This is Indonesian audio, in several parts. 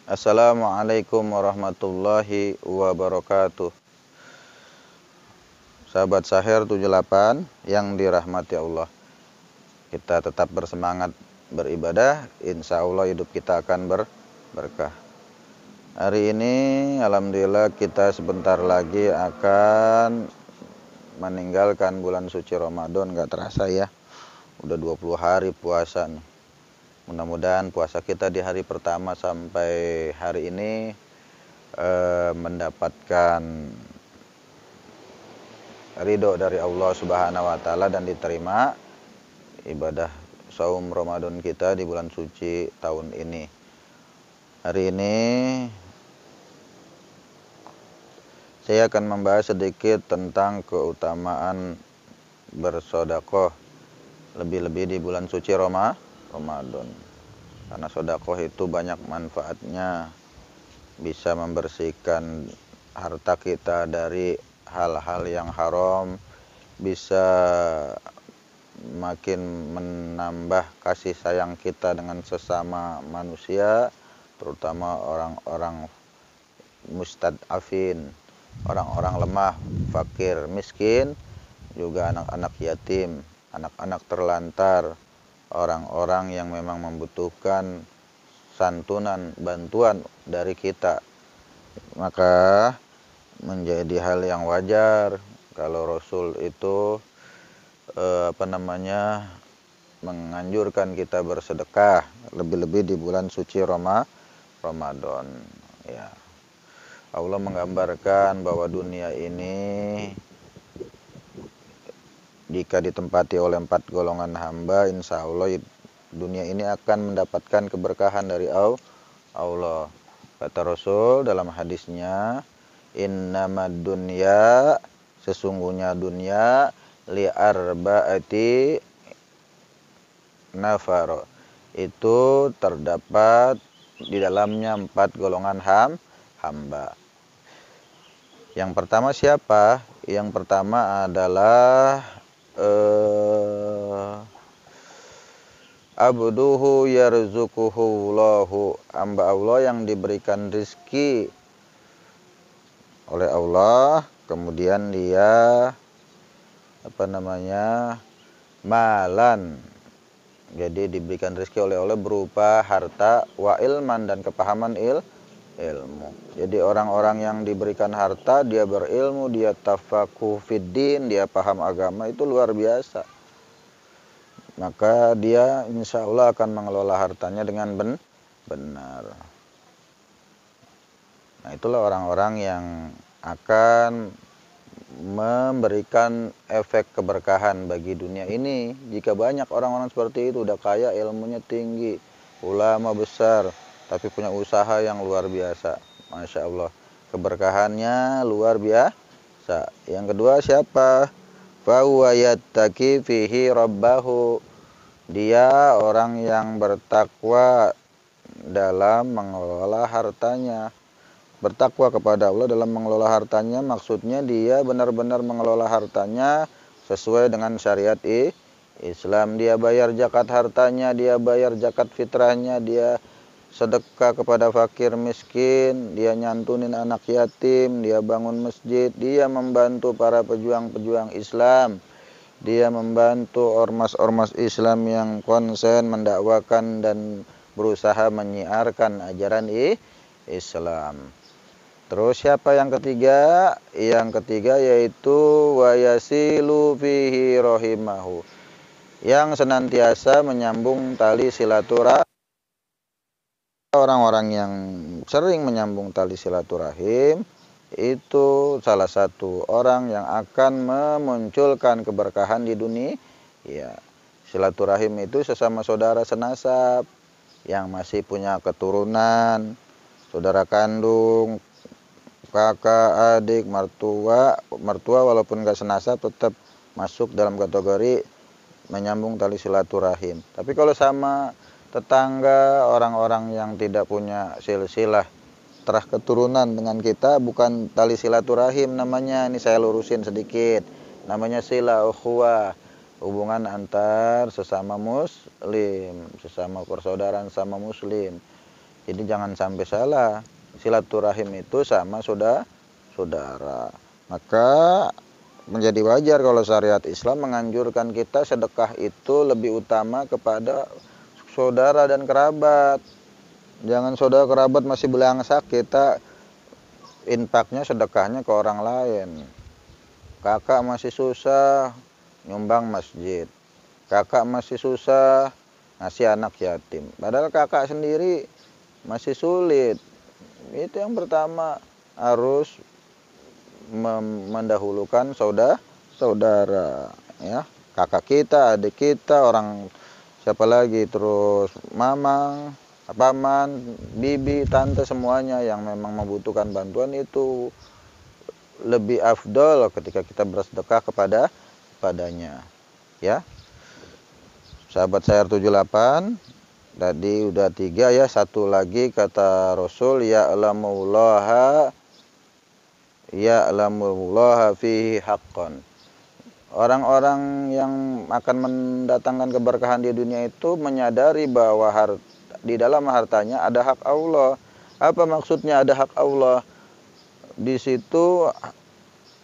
Assalamualaikum warahmatullahi wabarakatuh. Sahabat Sahir 78 yang dirahmati Allah, kita tetap bersemangat beribadah, insya Allah hidup kita akan berkah. Hari ini alhamdulillah kita sebentar lagi akan meninggalkan bulan suci Ramadan. Gak terasa ya, udah 20 hari puasa nih. Mudah-mudahan puasa kita di hari pertama sampai hari ini mendapatkan ridho dari Allah Subhanahu wa taala dan diterima ibadah saum Ramadan kita di bulan suci tahun ini. Hari ini saya akan membahas sedikit tentang keutamaan bersedekah, lebih-lebih di bulan suci Ramadan. Karena sedekah itu banyak manfaatnya, bisa membersihkan harta kita dari hal-hal yang haram, bisa makin menambah kasih sayang kita dengan sesama manusia, terutama orang-orang mustadafin, orang-orang lemah, fakir, miskin, juga anak-anak yatim, anak-anak terlantar, orang-orang yang memang membutuhkan santunan, bantuan dari kita. Maka menjadi hal yang wajar kalau Rasul itu menganjurkan kita bersedekah, lebih-lebih di bulan suci Ramadan ya. Allah menggambarkan bahwa dunia ini jika ditempati oleh 4 golongan hamba, insya Allah dunia ini akan mendapatkan keberkahan dari Allah. Kata Rasul dalam hadisnya, innamad dunya, sesungguhnya dunia, li arba'ati nafar, itu terdapat di dalamnya 4 golongan hamba. Yang pertama siapa? Yang pertama adalah abduhu yarzuquhu Allahu, hamba Allah yang diberikan rizki oleh Allah, kemudian dia malan, jadi diberikan rezeki oleh Allah berupa harta, wa ilman, dan kepahaman ilmu. Jadi orang-orang yang diberikan harta, dia berilmu, dia tafaquh fiddin, dia paham agama, itu luar biasa. Maka dia insya Allah akan mengelola hartanya dengan benar. Nah, itulah orang-orang yang akan memberikan efek keberkahan bagi dunia ini. Jika banyak orang-orang seperti itu, udah kaya, ilmunya tinggi, ulama besar, tapi punya usaha yang luar biasa, Masya Allah, keberkahannya luar biasa. Yang kedua siapa? Fahuwa yattaqi fihi rabbahu, dia orang yang bertakwa dalam mengelola hartanya. Bertakwa kepada Allah dalam mengelola hartanya, maksudnya dia benar-benar mengelola hartanya sesuai dengan syariat Islam. Dia bayar zakat hartanya, dia bayar zakat fitrahnya, dia sedekah kepada fakir miskin, dia nyantunin anak yatim, dia bangun masjid, dia membantu para pejuang-pejuang Islam, dia membantu ormas-ormas Islam yang konsen mendakwakan dan berusaha menyiarkan ajaran Islam. Terus siapa yang ketiga? Yang ketiga yaitu wayasilu fihi rahimahu, yang senantiasa menyambung tali silaturahim. Orang-orang yang sering menyambung tali silaturahim itu salah satu orang yang akan memunculkan keberkahan di dunia. Ya, silaturahim itu sesama saudara senasab yang masih punya keturunan, saudara kandung, kakak, adik, mertua walaupun gak senasab tetap masuk dalam kategori menyambung tali silaturahim. Tapi kalau sama tetangga, orang-orang yang tidak punya silsilah terah keturunan dengan kita, bukan tali silaturahim namanya, ini saya lurusin sedikit, namanya sila ukhuwah, hubungan antar sesama muslim, sesama persaudaraan sama muslim. Jadi jangan sampai salah, silaturahim itu sama saudara. Maka menjadi wajar kalau syariat Islam menganjurkan kita sedekah itu lebih utama kepada saudara dan kerabat. Jangan saudara kerabat masih belangsak, kita infaknya sedekahnya ke orang lain. Kakak masih susah, nyumbang masjid. Kakak masih susah, ngasih anak yatim. Padahal kakak sendiri masih sulit. Itu yang pertama, harus mendahulukan saudara, ya. Kakak kita, adik kita, orang siapa lagi, terus mamang, paman, bibi, tante, semuanya yang memang membutuhkan bantuan itu lebih afdol ketika kita bersedekah kepadanya, ya. Sahabat sayar 78 tadi udah 3 ya, satu lagi kata Rasul, ya'lamullaha fihi haqqan. Orang-orang yang akan mendatangkan keberkahan di dunia itu menyadari bahwa di dalam hartanya ada hak Allah. Apa maksudnya ada hak Allah? Di situ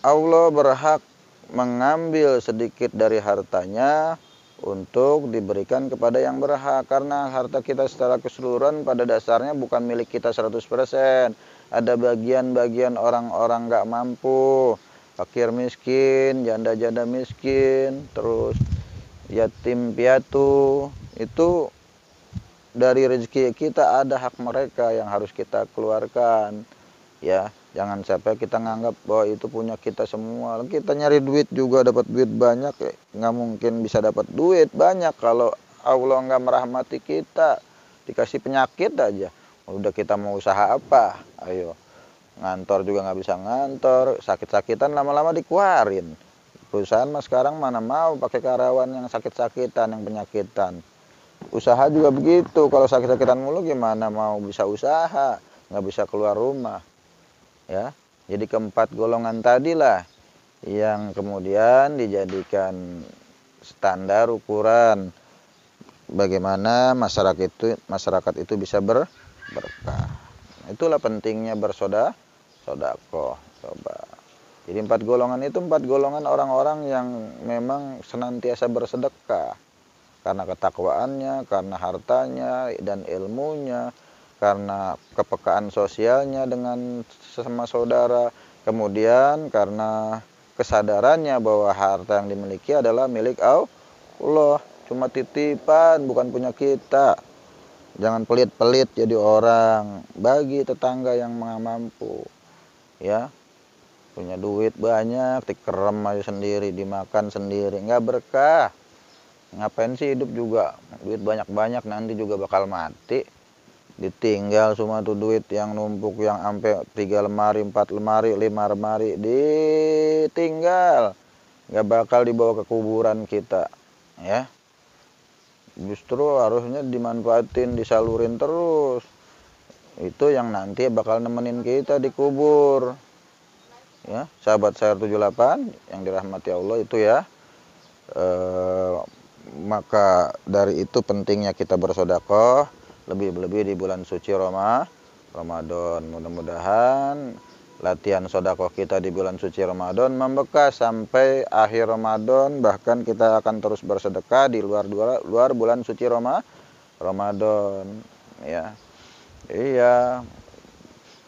Allah berhak mengambil sedikit dari hartanya untuk diberikan kepada yang berhak, karena harta kita secara keseluruhan pada dasarnya bukan milik kita 100%. Ada bagian-bagian orang-orang gak mampu, fakir miskin, janda-janda miskin, terus yatim piatu. Itu dari rezeki kita ada hak mereka yang harus kita keluarkan, ya. Jangan sampai kita nganggap bahwa itu punya kita semua. Kita nyari duit juga dapat duit banyak, nggak mungkin bisa dapat duit banyak kalau Allah nggak merahmati kita. Dikasih penyakit aja, udah kita mau usaha apa? Ayo, ngantor juga nggak bisa ngantor, sakit-sakitan lama-lama dikeluarin. Perusahaan mah sekarang mana mau pakai karyawan yang sakit-sakitan, yang penyakitan. Usaha juga begitu, kalau sakit-sakitan mulu gimana mau bisa usaha, nggak bisa keluar rumah. Ya, jadi keempat golongan tadilah yang kemudian dijadikan standar ukuran bagaimana masyarakat itu bisa berkah. Itulah pentingnya bersedekah. Coba. Jadi 4 golongan itu 4 golongan orang-orang yang memang senantiasa bersedekah karena ketakwaannya, karena hartanya dan ilmunya, karena kepekaan sosialnya dengan sesama saudara, kemudian karena kesadarannya bahwa harta yang dimiliki adalah milik Allah, cuma titipan, bukan punya kita. Jangan pelit-pelit jadi orang, bagi tetangga yang mampu, ya. Punya duit banyak, dikerem aja sendiri, dimakan sendiri, nggak berkah. Ngapain sih hidup juga, duit banyak-banyak nanti juga bakal mati. Ditinggal semua tuh duit yang numpuk, yang sampai 3 lemari, 4 lemari, 5 lemari, ditinggal, nggak bakal dibawa ke kuburan kita, ya. Justru harusnya dimanfaatin, disalurin terus. Itu yang nanti bakal nemenin kita di kubur, ya. Sahabat sayar 78 yang dirahmati Allah itu, ya. Maka dari itu pentingnya kita bersedekah, lebih-lebih di bulan suci Ramadan. Mudah-mudahan latihan sedekah kita di bulan suci Ramadan membekas sampai akhir Ramadan, bahkan kita akan terus bersedekah di luar bulan suci Ramadan, ya. Iya,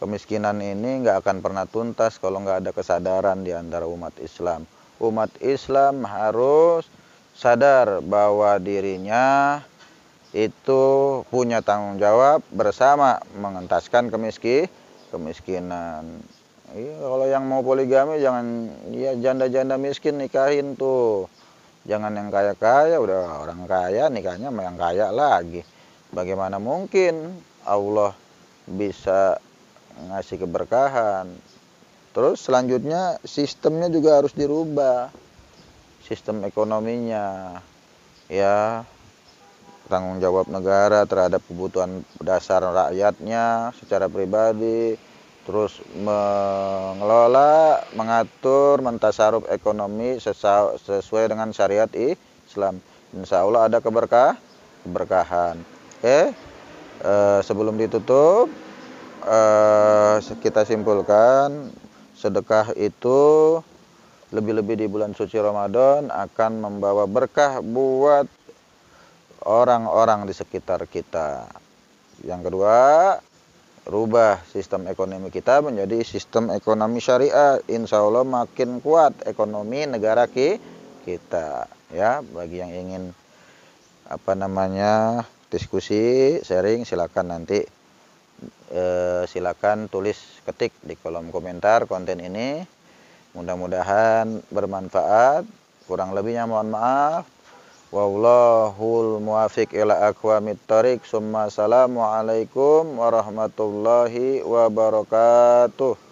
kemiskinan ini nggak akan pernah tuntas kalau nggak ada kesadaran di antara umat Islam. Umat Islam harus sadar bahwa dirinya itu punya tanggung jawab bersama mengentaskan kemiskinan. Iya, kalau yang mau poligami jangan, ya, janda-janda miskin nikahin tuh. Jangan yang kaya-kaya, udah orang kaya nikahnya sama yang kaya lagi. Bagaimana mungkin Allah bisa ngasih keberkahan? Terus selanjutnya sistemnya juga harus dirubah. Sistem ekonominya, ya. Tanggung jawab negara terhadap kebutuhan dasar rakyatnya secara pribadi, terus mengelola, mengatur, mentasaruf ekonomi sesuai dengan syariat Islam. Insya Allah ada keberkahan. Oke, Sebelum ditutup, kita simpulkan sedekah itu lebih-lebih di bulan suci Ramadan akan membawa berkah buat orang-orang di sekitar kita. Yang kedua, rubah sistem ekonomi kita menjadi sistem ekonomi syariah. Insya Allah makin kuat ekonomi negara kita. Ya, bagi yang ingin diskusi, sharing, silakan nanti silakan tulis ketik di kolom komentar konten ini. Mudah-mudahan bermanfaat. Kurang lebihnya mohon maaf. Wallahul muwafiq ila aqwamit thoriq. Summa assalamualaikum warahmatullahi wabarakatuh.